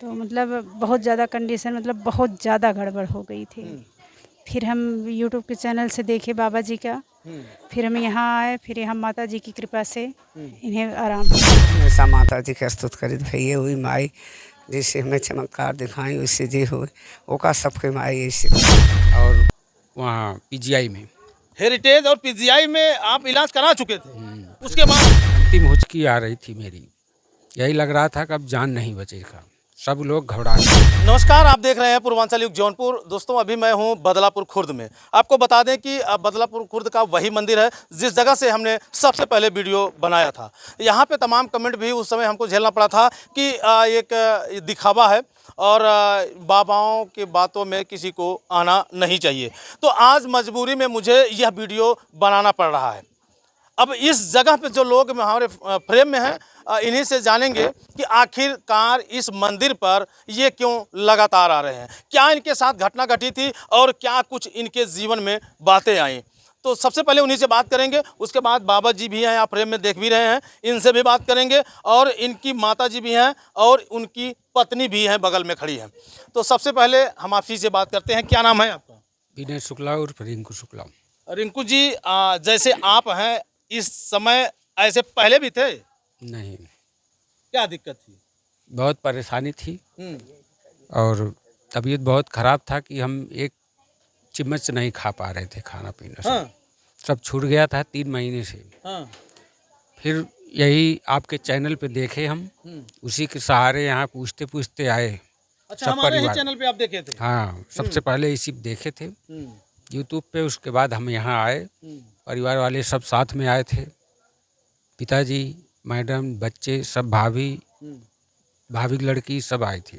तो मतलब बहुत ज़्यादा कंडीशन मतलब बहुत ज़्यादा गड़बड़ हो गई थी। फिर हम यूट्यूब के चैनल से देखे बाबा जी का, फिर हम यहाँ आए, फिर यहाँ माता जी की कृपा से इन्हें आराम हुआ। हमेशा माता जी के स्तुत करित भैया हुई माई जैसे हमें चमत्कार दिखाई उससे जे हो ओका सबके माई ऐसे। और वहाँ पीजीआई में हेरिटेज और पीजीआई में आप इलाज करा चुके थे, उसके बाद अंतिम हुचकी आ रही थी मेरी। यही लग रहा था कि अब जान नहीं बचेगा। सब लोग घबरा गए। नमस्कार, आप देख रहे हैं पूर्वांचल युग जौनपुर। दोस्तों, अभी मैं हूं बदलापुर खुर्द में। आपको बता दें कि बदलापुर खुर्द का वही मंदिर है जिस जगह से हमने सबसे पहले वीडियो बनाया था। यहाँ पे तमाम कमेंट भी उस समय हमको झेलना पड़ा था कि एक दिखावा है और बाबाओं के बातों में किसी को आना नहीं चाहिए। तो आज मजबूरी में मुझे यह वीडियो बनाना पड़ रहा है। अब इस जगह पे जो लोग हमारे फ्रेम में हैं, इन्हीं से जानेंगे कि आखिरकार इस मंदिर पर ये क्यों लगातार आ रहे हैं, क्या इनके साथ घटना घटी थी और क्या कुछ इनके जीवन में बातें आई। तो सबसे पहले उन्हीं से बात करेंगे, उसके बाद बाबा जी भी हैं, आप फ्रेम में देख भी रहे हैं, इनसे भी बात करेंगे और इनकी माता जी भी हैं और उनकी पत्नी भी हैं, बगल में खड़ी हैं। तो सबसे पहले हम आपसी से बात करते हैं, क्या नाम है आपका? विनय शुक्ला और रिंकू शुक्ला। रिंकू जी, जैसे आप हैं इस समय ऐसे पहले भी थे? नहीं, क्या दिक्कत थी? बहुत परेशानी थी और तबीयत बहुत ख़राब था कि हम एक चम्मच नहीं खा पा रहे थे खाना पीना। हाँ। सब छूट गया था 3 महीने से। हाँ। फिर यही आपके चैनल पे देखे हम, उसी के सहारे यहाँ पूछते पूछते आए। अच्छा, सब हमारे ही परिवार। चैनल पे आप देखे थे? हाँ, सबसे पहले इसी पे देखे थे यूट्यूब पे। उसके बाद हम यहाँ आए, परिवार वाले सब साथ में आए थे, पिताजी, मैडम, बच्चे सब, भाभी की लड़की सब आई थी।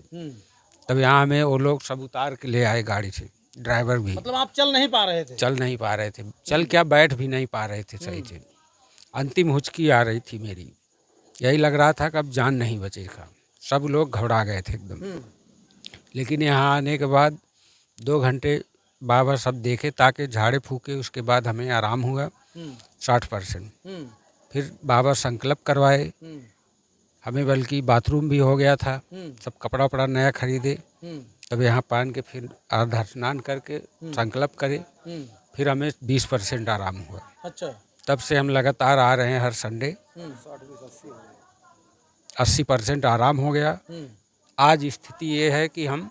तब यहाँ हमें वो लोग सब उतार के ले आए गाड़ी से, ड्राइवर भी। मतलब आप चल नहीं पा रहे थे? चल नहीं पा रहे थे, चल क्या बैठ भी नहीं पा रहे थे सही से। अंतिम हुचकी आ रही थी मेरी। यही लग रहा था कि अब जान नहीं बचेगा। सब लोग घबरा गए थे एकदम। लेकिन यहाँ आने के बाद 2 घंटे बाबा सब देखे ताकि झाड़े फूके, उसके बाद हमें आराम हुआ 60%। फिर बाबा संकल्प करवाए हमें, बल्कि बाथरूम भी हो गया था, सब कपड़ा वपड़ा नया खरीदे। तब यहाँ पहन के फिर आधा स्नान करके संकल्प करे, फिर हमें 20% आराम हुआ। अच्छा। तब से हम लगातार आ रहे हैं हर संडे। 80% आराम हो गया। आज स्थिति ये है कि हम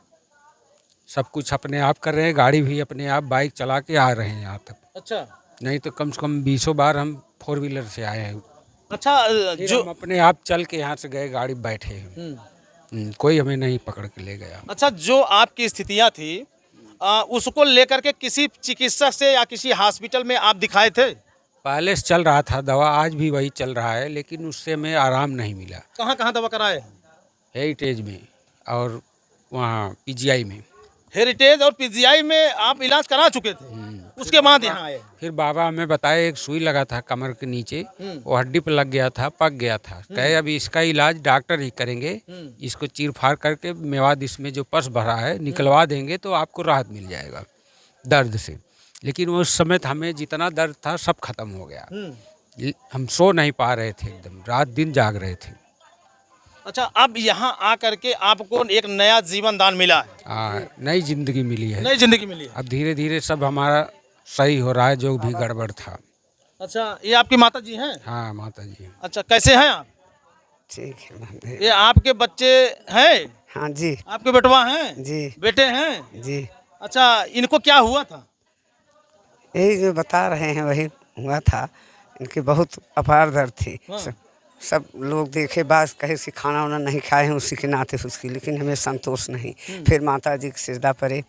सब कुछ अपने आप कर रहे हैं, गाड़ी भी अपने आप बाइक चला के आ रहे हैं यहाँ तक। अच्छा। नहीं तो कम से कम 20 बार हम 4 व्हीलर से आए हैं। अच्छा, जो हम अपने आप चल के यहाँ से गए, गाड़ी बैठे हैं। कोई हमें नहीं पकड़ के ले गया। अच्छा, जो आपकी स्थितियाँ थी उसको लेकर के किसी चिकित्सक से या किसी हॉस्पिटल में आप दिखाए थे? पहले से चल रहा था दवा, आज भी वही चल रहा है, लेकिन उससे हमें आराम नहीं मिला। कहाँ कहाँ दवा कराए? हेरिटेज में और वहाँ पीजीआई में। हेरिटेज और पीजीआई में आप इलाज करा चुके थे, उसके बाद यहाँ आए? फिर बाबा हमें बताए एक सुई लगा था कमर के नीचे, वो हड्डी पर लग गया था, पक गया था। कहे अभी इसका इलाज डॉक्टर ही करेंगे, इसको चीर फाड़ करके मेवाद इसमें जो पस भरा है निकलवा देंगे तो आपको राहत मिल जाएगा दर्द से। लेकिन उस समय हमें जितना दर्द था सब खत्म हो गया। हम सो नहीं पा रहे थे, एकदम रात दिन जाग रहे थे। अच्छा, अब यहाँ आकर के आपको एक नया जीवन दान मिला है? नई जिंदगी मिली है। नई जिंदगी मिली है। अब धीरे धीरे सब हमारा सही हो रहा है, जो भी गड़बड़ था। अच्छा, ये आपकी माता जी हैं? हाँ, माता जी। अच्छा, कैसे हैं आप? ठीक है। ये आपके बच्चे हैं? हाँ जी। आपके बेटवा हैं? जी। बेटे हैं? जी। अच्छा, इनको क्या हुआ था? यही जो बता रहे हैं वही हुआ था। इनकी बहुत अपार दर्द थी। हाँ। सब लोग देखे, बास कहे कि खाना वाना नहीं खाए हैं उसी के नाते उसकी, लेकिन हमें संतोष नहीं। फिर माता जी की सिजदा पड़े,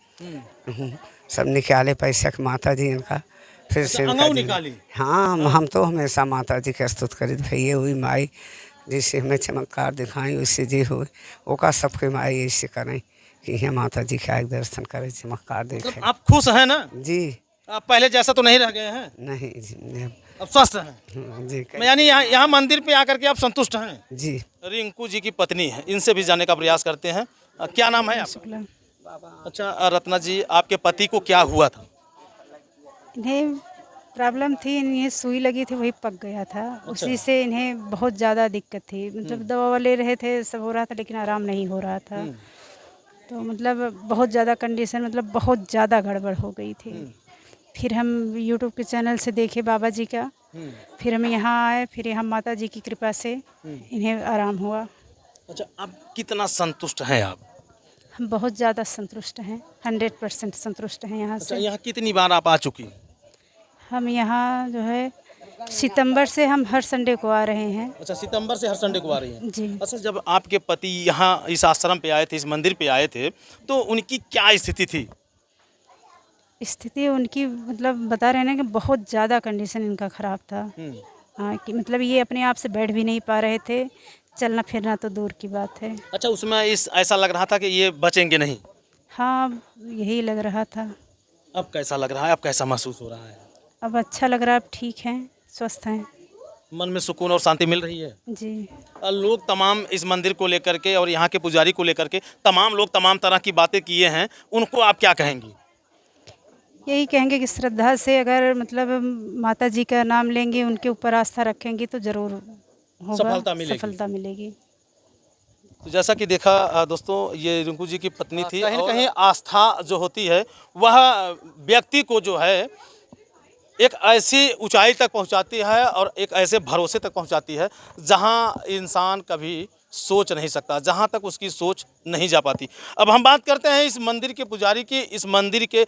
सब निकाले पैसा के माता जी इनका, फिर से निकाली। हाँ, हम तो हमेशा माता जी के स्तुत करित भैया हुई माई जैसे हमें चमत्कार दिखाई उससे जे हो ओका सबके माई ऐसे करें कि यहाँ माता जी का एक दर्शन करें, चमत्कार देखें। आप खुश हैं ना? जी। आप पहले जैसा तो नहीं रह गए हैं? नहीं जी, अब स्वस्थ हैं? जी। यानी यहाँ मंदिर पे आकर के आप संतुष्ट हैं? जी। रिंकू जी की पत्नी है, इनसे भी जानने का प्रयास करते हैं। क्या नाम है आपका? अच्छा, रत्ना जी, आपके पति को क्या हुआ था? इन्हें प्रॉब्लम थी, इन्हें सुई लगी थी, वही पक गया था। उसी से इन्हें बहुत ज़्यादा दिक्कत थी। मतलब दवा ले रहे थे, सब हो रहा था, लेकिन आराम नहीं हो रहा था। तो मतलब बहुत ज़्यादा कंडीशन, मतलब बहुत ज़्यादा गड़बड़ हो गई थी। फिर हम यूट्यूब के चैनल से देखे बाबा जी का, फिर हम यहाँ आए, फिर यहाँ माता जी की कृपा से इन्हें आराम हुआ। अच्छा, अब कितना संतुष्ट हैं आप? हम बहुत ज़्यादा संतुष्ट हैं, 100% संतुष्ट हैं यहाँ अच्छा, से। यहाँ कितनी बार आप आ चुकी हैं? हम यहाँ जो है सितंबर से हम हर संडे को आ रहे हैं। अच्छा, सितंबर से हर संडे को आ रही हैं। जी। अच्छा, जब आपके पति यहाँ इस आश्रम पे आए थे, इस मंदिर पे आए थे, तो उनकी क्या स्थिति थी? स्थिति उनकी मतलब बता रहे हैं ना कि बहुत ज़्यादा कंडीशन इनका ख़राब था। हाँ, कि मतलब ये अपने आप से बैठ भी नहीं पा रहे थे, चलना फिरना तो दूर की बात है। अच्छा, उसमें ऐसा लग रहा था कि ये बचेंगे नहीं। हाँ, यही लग रहा था। अब कैसा लग रहा है? अब कैसा महसूस हो रहा है? अब अच्छा लग रहा है, अब ठीक हैं, स्वस्थ हैं। मन में सुकून और शांति मिल रही है? जी। लोग तमाम इस मंदिर को लेकर के और यहाँ के पुजारी को लेकर के तमाम लोग तमाम तरह की बातें किए हैं, उनको आप क्या कहेंगी? यही कहेंगे कि श्रद्धा से अगर मतलब माता जी का नाम लेंगे, उनके ऊपर आस्था रखेंगी तो ज़रूर होगा, सफलता मिलेगी। सफलता मिलेगी। तो जैसा कि देखा दोस्तों, ये रिंकू जी की पत्नी थी। कहीं न कहीं आस्था जो होती है वह व्यक्ति को जो है एक ऐसी ऊंचाई तक पहुंचाती है और एक ऐसे भरोसे तक पहुंचाती है जहां इंसान कभी सोच नहीं सकता, जहां तक उसकी सोच नहीं जा पाती। अब हम बात करते हैं इस मंदिर के पुजारी की, इस मंदिर के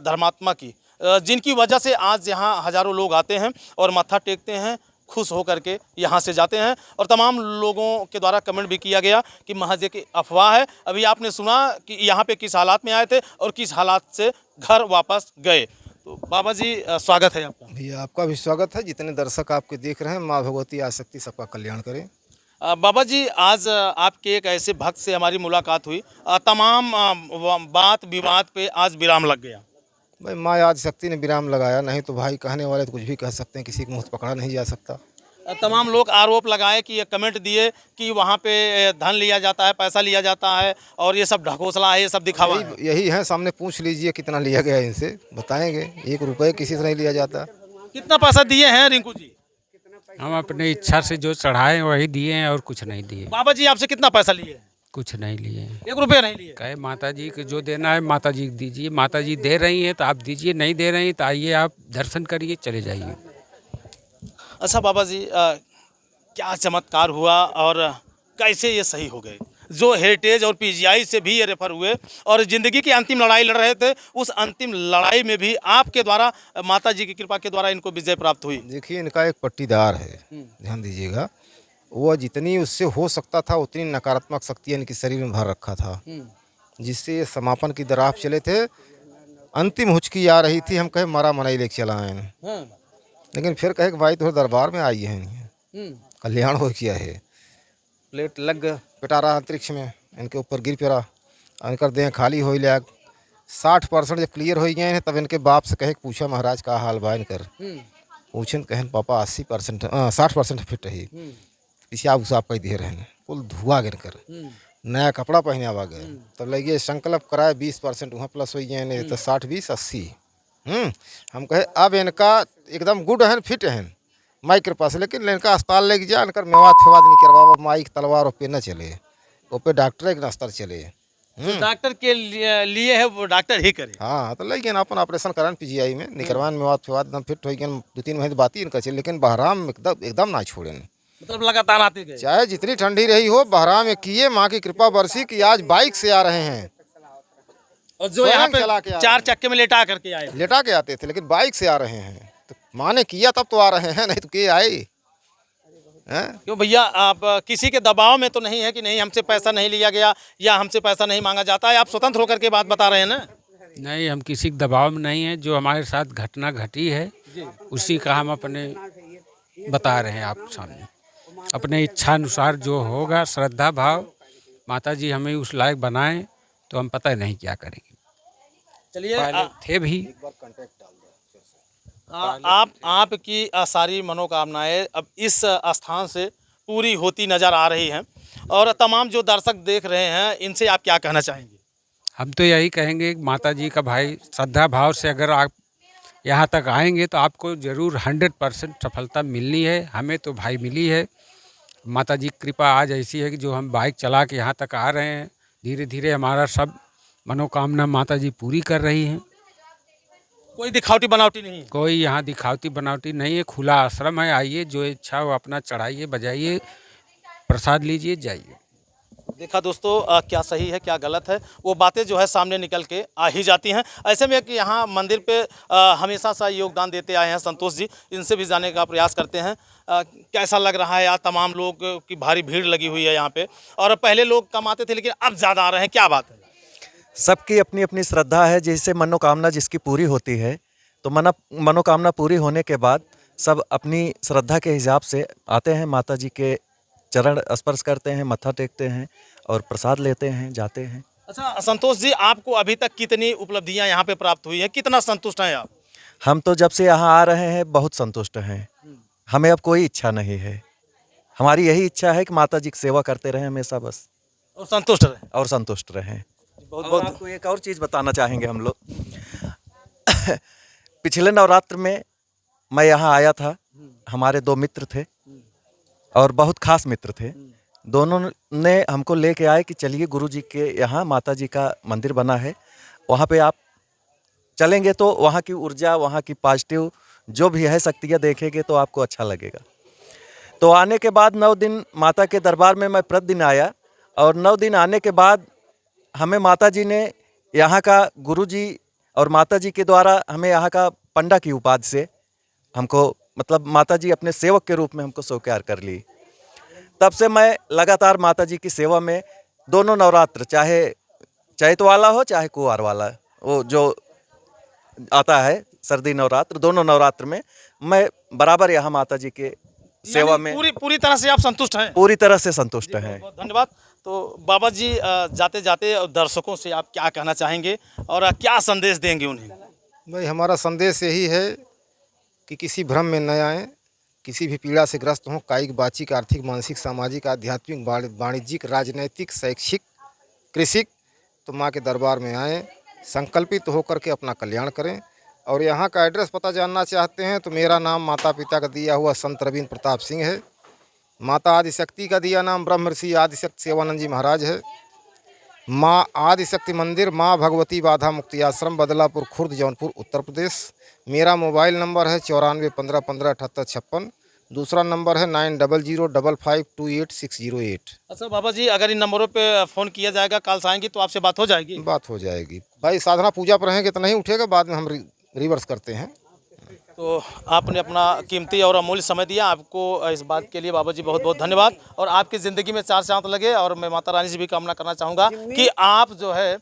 धर्मात्मा की, जिनकी वजह से आज यहाँ हज़ारों लोग आते हैं और माथा टेकते हैं, खुश होकर के यहाँ से जाते हैं। और तमाम लोगों के द्वारा कमेंट भी किया गया कि महज एक अफवाह है। अभी आपने सुना कि यहाँ पे किस हालात में आए थे और किस हालात से घर वापस गए। तो बाबा जी स्वागत है आपका। भैया आपका भी स्वागत है। जितने दर्शक आपके देख रहे हैं, माँ भगवती आसक्ति सबका कल्याण करें। बाबा जी, आज आपके एक ऐसे भक्त से हमारी मुलाकात हुई, तमाम बात विवाद पे आज विराम लग गया। भाई माँ आदिशक्ति ने विराम लगाया, नहीं तो भाई कहने वाले तो कुछ भी कह सकते हैं, किसी को मुँह पकड़ा नहीं जा सकता। तमाम लोग आरोप लगाए कि ये कमेंट दिए कि वहाँ पे धन लिया जाता है, पैसा लिया जाता है और ये सब ढकोसला है, ये सब दिखावा है। यही है, सामने पूछ लीजिए कितना लिया गया, इनसे बताएंगे। 1 रुपये किसी से नहीं लिया जाता। कितना पैसा दिए हैं रिंकू जी? हम अपने इच्छा से जो चढ़ाए वही दिए हैं और कुछ नहीं दिए। बाबा जी आपसे कितना पैसा लिए? कुछ नहीं लिए। 1 रुपया नहीं लिए? कहे माता जी को जो देना है माता जी को दीजिए, माता जी दे रही हैं तो आप दीजिए, नहीं दे रही तो आइए आप दर्शन करिए, चले जाइए। अच्छा बाबा जी, क्या चमत्कार हुआ और कैसे ये सही हो गए? जो हेरिटेज और पीजीआई से भी ये रेफर हुए और ज़िंदगी की अंतिम लड़ाई लड़ रहे थे, उस अंतिम लड़ाई में भी आपके द्वारा, माता जी की कृपा के द्वारा इनको विजय प्राप्त हुई। देखिए, इनका एक पट्टीदार है, ध्यान दीजिएगा। वह जितनी उससे हो सकता था उतनी नकारात्मक शक्तियाँ इनके शरीर में भर रखा था, जिससे ये समापन की दराफ चले थे। अंतिम हुचकी आ रही थी, हम कहे मरा मनाई लेके चला आए, लेकिन फिर कहे कि भाई तो दरबार में आई है, कल्याण हो किया है। प्लेट लग पिटारा अंतरिक्ष में, इनके ऊपर गिर पड़ा, इनकर देह खाली हो लिया। 60% जब क्लियर हो गए हैं तब इनके बाप से कहे पूछा महाराज का हाल बा इनकर। पूछन कहें पापा 80% 60% फिट रही, पिशाब उसाब कही दे रहे हैं, कुल धुआ गिर कर नया कपड़ा पहने आवा गए। तब लगे संकल्प कराए 20% वहाँ प्लस हो गए हैं, तो 60 20 80। हम कहे अब इनका एकदम गुड है, फिट है माई कृपा से, लेकिन इनका अस्पताल लेके जा, इनकर मेवाद फेवाद नहीं करवा, माई तलवार पे न चले, वो पे डॉक्टर एक नस्तर चले। तो डॉक्टर के लिए है, वो डॉक्टर ही करे। हाँ, तो लगे अपन ऑपरेशन करान पीजीआई में, निकरवान मेवाद फेवाद एकदम फिट हो गए। 2-3 महीने बात ही इनका चले, लेकिन बहराम एकदम ना छोड़े, मतलब लगातार आते गए। चाहे जितनी ठंडी रही हो, बहराम एक किए, माँ की कृपा बरसी कि आज बाइक से आ रहे हैं। और जो यहाँ पे चला के 4 चक्के में लेटा करके आए, लेटा के आते थे, लेकिन बाइक से आ रहे हैं। तो माँ ने किया तब तो आ रहे हैं, नहीं तो के आए हैं? क्यों भैया, आप किसी के दबाव में तो नहीं है कि नहीं हमसे पैसा नहीं लिया गया या हमसे पैसा नहीं मांगा जाता है? आप स्वतंत्र होकर के बात बता रहे हैं ना? नहीं, हम किसी के दबाव में नहीं हैं। जो हमारे साथ घटना घटी है उसी का हम अपने बता रहे हैं आप सामने। अपने इच्छा अनुसार जो होगा, श्रद्धा भाव, माता जी हमें उस लायक बनाएं तो हम पता नहीं क्या करेंगे। चलिए, पहले थे भी। आपकी सारी मनोकामनाएं अब इस स्थान से पूरी होती नज़र आ रही हैं और तमाम जो दर्शक देख रहे हैं, इनसे आप क्या कहना चाहेंगे? हम तो यही कहेंगे कि माता जी का भाई श्रद्धा भाव से अगर आप यहाँ तक आएंगे तो आपको ज़रूर 100% सफलता मिलनी है। हमें तो भाई मिली है। माता जी की कृपा आज ऐसी है कि जो हम बाइक चला के यहाँ तक आ रहे हैं, धीरे धीरे हमारा सब मनोकामना माता जी पूरी कर रही हैं। कोई दिखावटी बनावटी नहीं है। कोई यहाँ दिखावटी बनावटी नहीं है, खुला आश्रम है। आइए, जो इच्छा हो अपना चढ़ाइए, बजाइए, प्रसाद लीजिए, जाइए। देखा दोस्तों, क्या सही है क्या गलत है, वो बातें जो है सामने निकल के आ ही जाती हैं। ऐसे में कि यहाँ मंदिर पे हमेशा सा योगदान देते आए हैं संतोष जी, इनसे भी जाने का प्रयास करते हैं। कैसा लग रहा है आज तमाम लोग की भारी भीड़ लगी हुई है यहाँ पे, और पहले लोग कम आते थे लेकिन अब ज़्यादा आ रहे हैं, क्या बात है? सबकी अपनी अपनी श्रद्धा है। जैसे मनोकामना जिसकी पूरी होती है तो मनोकामना पूरी होने के बाद सब अपनी श्रद्धा के हिसाब से आते हैं, माता जी के चरण स्पर्श करते हैं, मत्था टेकते हैं और प्रसाद लेते हैं, जाते हैं। अच्छा संतोष जी, आपको अभी तक कितनी उपलब्धियाँ यहाँ पे प्राप्त हुई हैं, कितना संतुष्ट हैं आप? हम तो जब से यहाँ आ रहे हैं बहुत संतुष्ट हैं। हमें अब कोई इच्छा नहीं है। हमारी यही इच्छा है कि माता जी की सेवा करते रहें हमेशा, बस, और संतुष्ट रहे। और संतुष्ट रहें। बहुत और बहुत आपको एक और चीज़ बताना चाहेंगे हम लोग। पिछले नवरात्र में मैं यहाँ आया था, हमारे 2 मित्र थे और बहुत खास मित्र थे। दोनों ने हमको लेके आए कि चलिए गुरुजी के यहाँ माता जी का मंदिर बना है, वहाँ पे आप चलेंगे तो वहाँ की ऊर्जा, वहाँ की पॉजिटिव जो भी है शक्तियाँ देखेंगे तो आपको अच्छा लगेगा। तो आने के बाद 9 दिन माता के दरबार में मैं प्रतिदिन आया, और 9 दिन आने के बाद हमें माता जी ने यहाँ का गुरुजी और माता जी के द्वारा हमें यहाँ का पंडा की उपाधि से हमको, मतलब माता जी अपने सेवक के रूप में हमको स्वीकार कर ली। तब से मैं लगातार माता जी की सेवा में दोनों नवरात्र, चाहे चैत वाला हो चाहे कुवार वाला, वो जो आता है सर्दी नवरात्र, दोनों नवरात्र में मैं बराबर यहाँ माता जी के सेवा यानी में पूरी तरह से आप संतुष्ट हैं? पूरी तरह से संतुष्ट हैं। बहुत धन्यवाद। तो बाबा जी, जाते जाते दर्शकों से आप क्या कहना चाहेंगे और क्या संदेश देंगे उन्हें? भाई हमारा संदेश यही है कि किसी भ्रम में न आएँ, किसी भी पीड़ा से ग्रस्त हों, कायिक, वाचिक, आर्थिक, मानसिक, सामाजिक, आध्यात्मिक, वाणिज्यिक, राजनैतिक, शैक्षिक, कृषिक, तो माँ के दरबार में आएँ, संकल्पित होकर के अपना कल्याण करें। और यहाँ का एड्रेस पता जानना चाहते हैं तो मेरा नाम माता पिता का दिया हुआ संत रविंद्र प्रताप सिंह है। माता आदिशक्ति का दिया नाम ब्रह्म ऋषि आदिशक्ति सेवानंद जी महाराज है। माँ आदिशक्ति मंदिर, माँ भगवती बाधा मुक्ति आश्रम, बदलापुर खुर्द, जौनपुर, उत्तर प्रदेश। मेरा मोबाइल नंबर है 94 15 15 78 56। दूसरा नंबर है 9005528608। अच्छा बाबा जी, अगर इन नंबरों पे फ़ोन किया जाएगा, कॉल्स आएंगी तो आपसे बात हो जाएगी? बात हो जाएगी भाई। साधना पूजा पर रहेंगे तो नहीं उठेगा, बाद में हम रिवर्स करते हैं। तो आपने अपना कीमती और अमूल्य समय दिया, आपको इस बात के लिए बाबा जी बहुत बहुत धन्यवाद। और आपकी ज़िंदगी में 4 चाँद लगे, और मैं माता रानी से भी कामना करना चाहूँगा कि आप जो है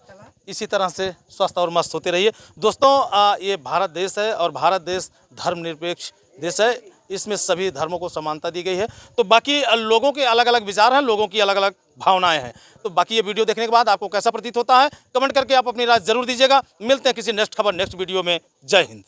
इसी तरह से स्वस्थ और मस्त होते रहिए। दोस्तों, ये भारत देश है और भारत देश धर्मनिरपेक्ष देश है, इसमें सभी धर्मों को समानता दी गई है। तो बाकी लोगों के अलग अलग विचार हैं, लोगों की अलग अलग भावनाएं हैं। तो बाकी ये वीडियो देखने के बाद आपको कैसा प्रतीत होता है, कमेंट करके आप अपनी राय जरूर दीजिएगा। मिलते हैं किसी नेक्स्ट खबर, नेक्स्ट वीडियो में। जय हिंद।